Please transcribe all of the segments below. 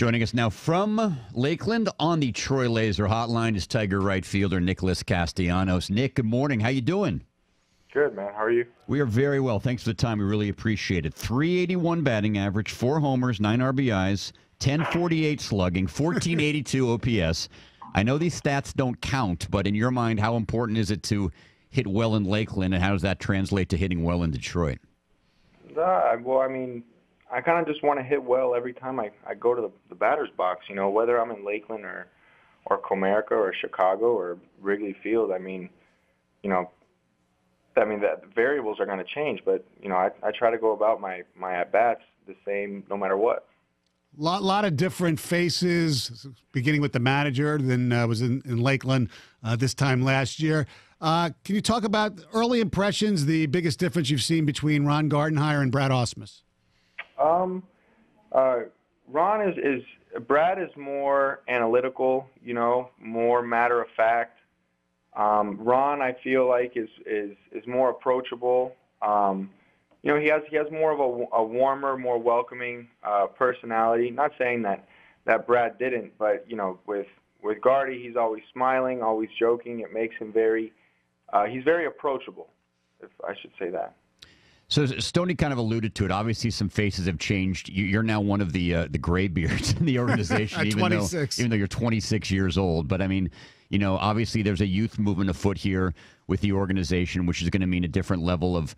Joining us now from Lakeland on the Troy Laser Hotline is Tiger right fielder Nicholas Castellanos. Nick, good morning. How you doing? Good, man. How are you? We are very well. Thanks for the time. We really appreciate it. 381 batting average, 4 homers, 9 RBIs, 1048 slugging, 1482 OPS. I know these stats don't count, but in your mind, how important is it to hit well in Lakeland, and how does that translate to hitting well in Detroit? Well, I mean, I kind of just want to hit well every time I go to the batter's box, whether I'm in Lakeland or Comerica or Chicago or Wrigley Field. I mean, that variables are going to change, but, I try to go about my at-bats the same no matter what. Lot of different faces, beginning with the manager, then was in Lakeland this time last year. Can you talk about early impressions, the biggest difference you've seen between Ron Gardenhire and Brad Ausmus? Brad is more analytical, more matter of fact. Ron, I feel like is more approachable. He has more of a warmer, more welcoming personality. Not saying that Brad didn't, but with Gardy, he's always smiling, always joking. It makes him he's very approachable, if I should say that. So Stoney kind of alluded to it. Obviously, some faces have changed. You're now one of the graybeards in the organization, even though you're 26 years old. But I mean, obviously there's a youth movement afoot here with the organization, which is going to mean a different level of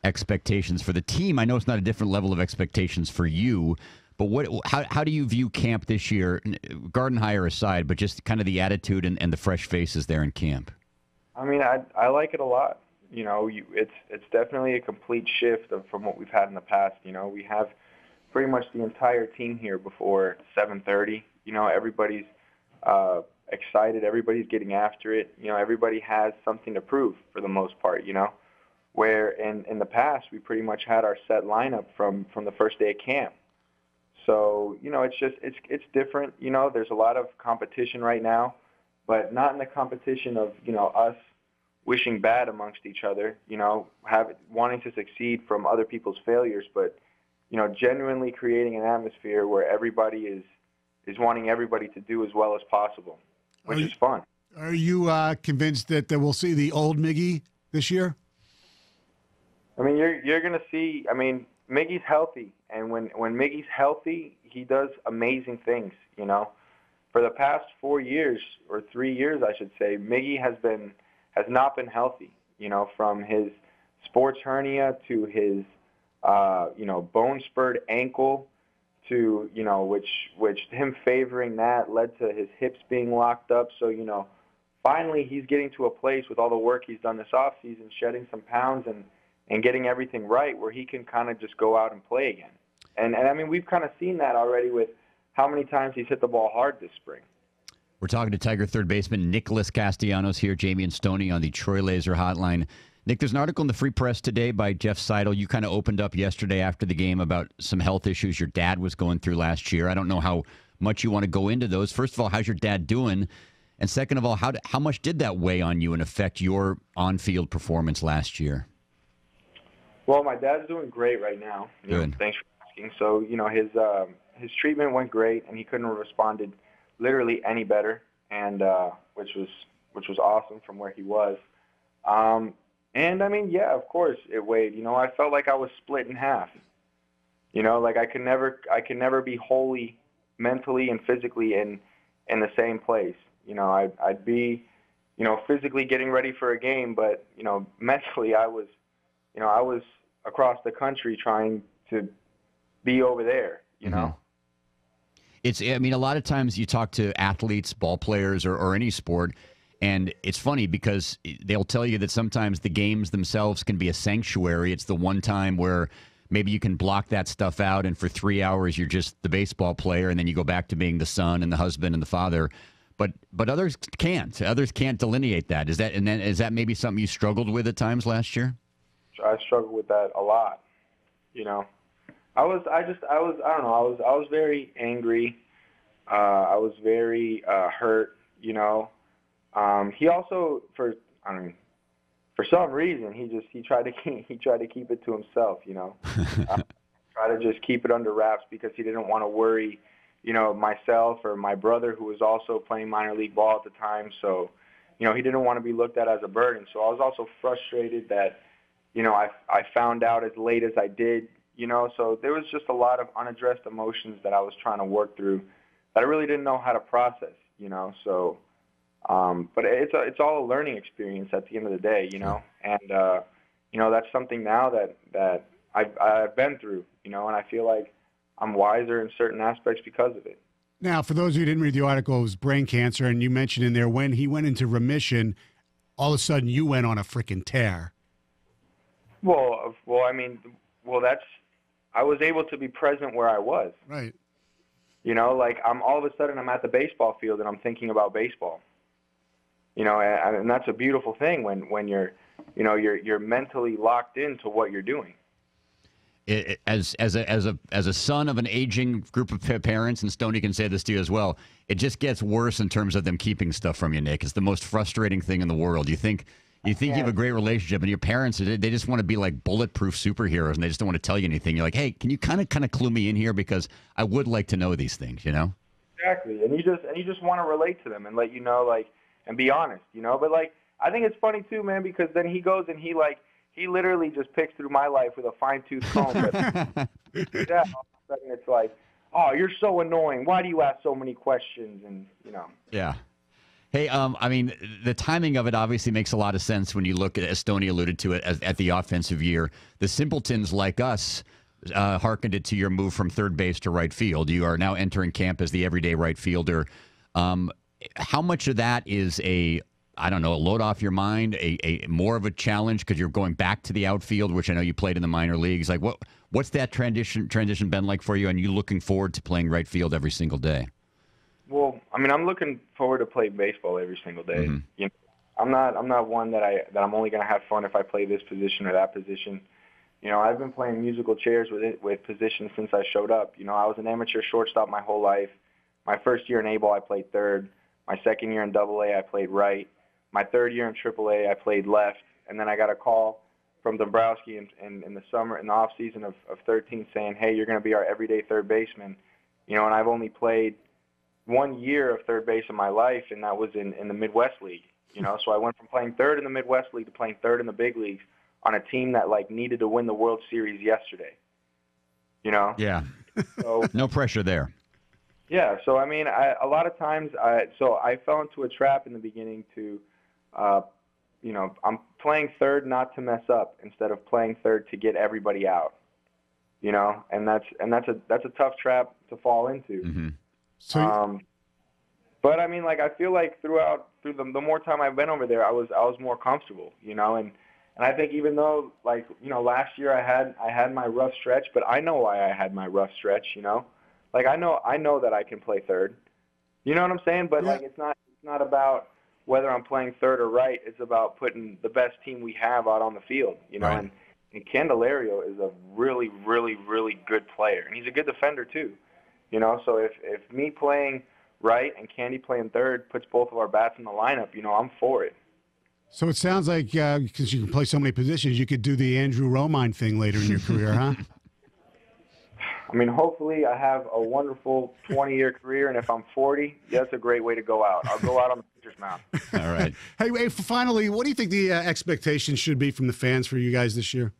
expectations for the team. I know it's not a different level of expectations for you, but how do you view camp this year, Gardenhire aside, but just kind of the attitude and the fresh faces there in camp? I mean, I like it a lot. It's definitely a complete shift from what we've had in the past. We have pretty much the entire team here before 7:30. Everybody's excited. Everybody's getting after it. Everybody has something to prove for the most part. Where in the past we pretty much had our set lineup from the first day of camp. So it's different. There's a lot of competition right now, but not in the competition of us wishing bad amongst each other, wanting to succeed from other people's failures, but, genuinely creating an atmosphere where everybody is wanting everybody to do as well as possible, which is fun. Are you convinced that we'll see the old Miggy this year? I mean, you're going to see, Miggy's healthy, and when Miggy's healthy, he does amazing things, For the past 4 years, or 3 years, I should say, Miggy has not been healthy, from his sports hernia to his, bone-spurred ankle to, which him favoring that led to his hips being locked up. So, finally he's getting to a place with all the work he's done this offseason, shedding some pounds and getting everything right where he can kind of just go out and play again. And I mean, we've kind of seen that already with how many times he's hit the ball hard this spring. We're talking to Tiger third baseman Nicholas Castellanos here, Jamie and Stoney on the Troy Laser Hotline. Nick, there's an article in the Free Press today by Jeff Seidel. You kind of opened up yesterday after the game about some health issues your dad was going through last year. I don't know how much you want to go into those. First of all, how's your dad doing? And second of all, how much did that weigh on you and affect your on-field performance last year? Well, my dad's doing great right now. Good. Thanks for asking. So, his treatment went great, and he couldn't have responded literally any better, and which was awesome from where he was. And I mean, yeah, of course it weighed. I felt like I was split in half. Like I could never be wholly mentally and physically in the same place. I'd be, physically getting ready for a game, but mentally I was across the country trying to be over there. Mm-hmm. A lot of times you talk to athletes, ball players, or any sport, and it's funny because they'll tell you that sometimes the games themselves can be a sanctuary. It's the one time where maybe you can block that stuff out, and for 3 hours you're just the baseball player, and then you go back to being the son and the husband and the father. But others can't. Others can't delineate that. Is that maybe something you struggled with at times last year? I struggled with that a lot. I was very angry. I was very hurt. He also, for some reason, he tried to keep it to himself. Try to just keep it under wraps because he didn't want to worry myself or my brother, who was also playing minor league ball at the time. So, he didn't want to be looked at as a burden. So I was also frustrated that, I found out as late as I did, so there was just a lot of unaddressed emotions that I was trying to work through that I really didn't know how to process, so, but it's all a learning experience at the end of the day, and, that's something now that I've been through, and I feel like I'm wiser in certain aspects because of it. Now, for those who didn't read the article, it was brain cancer, and you mentioned in there when he went into remission, all of a sudden you went on a freaking tear. I was able to be present where I was. Right. I'm all of a sudden I'm at the baseball field and I'm thinking about baseball. And that's a beautiful thing when you're mentally locked into what you're doing. As a son of an aging group of parents, and Stoney can say this to you as well, it just gets worse in terms of them keeping stuff from you, Nick. It's the most frustrating thing in the world. You think you have a great relationship, and your parents, they just want to be like bulletproof superheroes, and they just don't want to tell you anything. You're like, hey, can you kind of clue me in here, because I would like to know these things, Exactly, and you just want to relate to them and let you know, and be honest, But I think it's funny too, man, because then he goes and he literally just picks through my life with a fine-tooth comb. But yeah, all of a sudden it's like, oh, you're so annoying. Why do you ask so many questions? And Yeah. Hey, the timing of it obviously makes a lot of sense when you look at, as Stoney alluded to it, at the offensive year. The simpletons like us hearkened it to your move from third base to right field. You are now entering camp as the everyday right fielder. How much of that is a load off your mind, a more of a challenge because you're going back to the outfield, which I know you played in the minor leagues. Like, what's that transition been like for you? And you looking forward to playing right field every single day? Well, I'm looking forward to playing baseball every single day. Mm-hmm. I'm not one that I'm only going to have fun if I play this position or that position. I've been playing musical chairs with positions since I showed up. I was an amateur shortstop my whole life. My first year in A-ball, I played third. My second year in Double-A, I played right. My third year in Triple-A, I played left, and then I got a call from Dombrowski in the summer, in the off season of 13, saying, "Hey, you're going to be our everyday third baseman." And I've only played 1 year of third base in my life, and that was in the Midwest League. So I went from playing third in the Midwest League to playing third in the big leagues on a team that needed to win the World Series yesterday. Yeah. So, no pressure there. Yeah. So a lot of times, I fell into a trap in the beginning to. I'm playing third not to mess up instead of playing third to get everybody out, and that's a tough trap to fall into. Mm-hmm. But I feel like through the more time I've been over there, I was more comfortable, and I think even though last year I had my rough stretch, but I know why I had my rough stretch, I know that I can play third, you know what I'm saying? But yeah. It's not about whether I'm playing third or right. It's about putting the best team we have out on the field, Right. And Candelario is a really, really, really good player, and he's a good defender too, So if me playing right and Candy playing third puts both of our bats in the lineup, I'm for it. So it sounds like because you can play so many positions, you could do the Andrew Romine thing later in your career, huh? Hopefully I have a wonderful 20-year career, and if I'm 40, that's a great way to go out. I'll go out on the pitcher's mound. All right. Hey, finally, what do you think the expectations should be from the fans for you guys this year?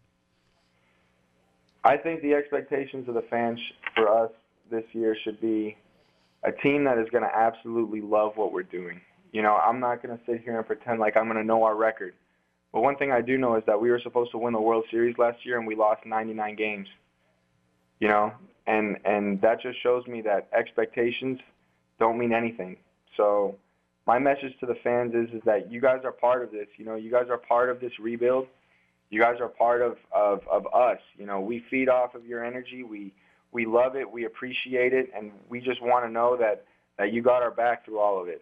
I think the expectations of the fans for us this year should be a team that is going to absolutely love what we're doing. I'm not going to sit here and pretend like I'm going to know our record. But one thing I do know is that we were supposed to win the World Series last year, and we lost 99 games. And that just shows me that expectations don't mean anything. So my message to the fans is that you guys are part of this. You guys are part of this rebuild. You guys are part of us. We feed off of your energy. We love it. We appreciate it. And we just want to know that you got our back through all of it.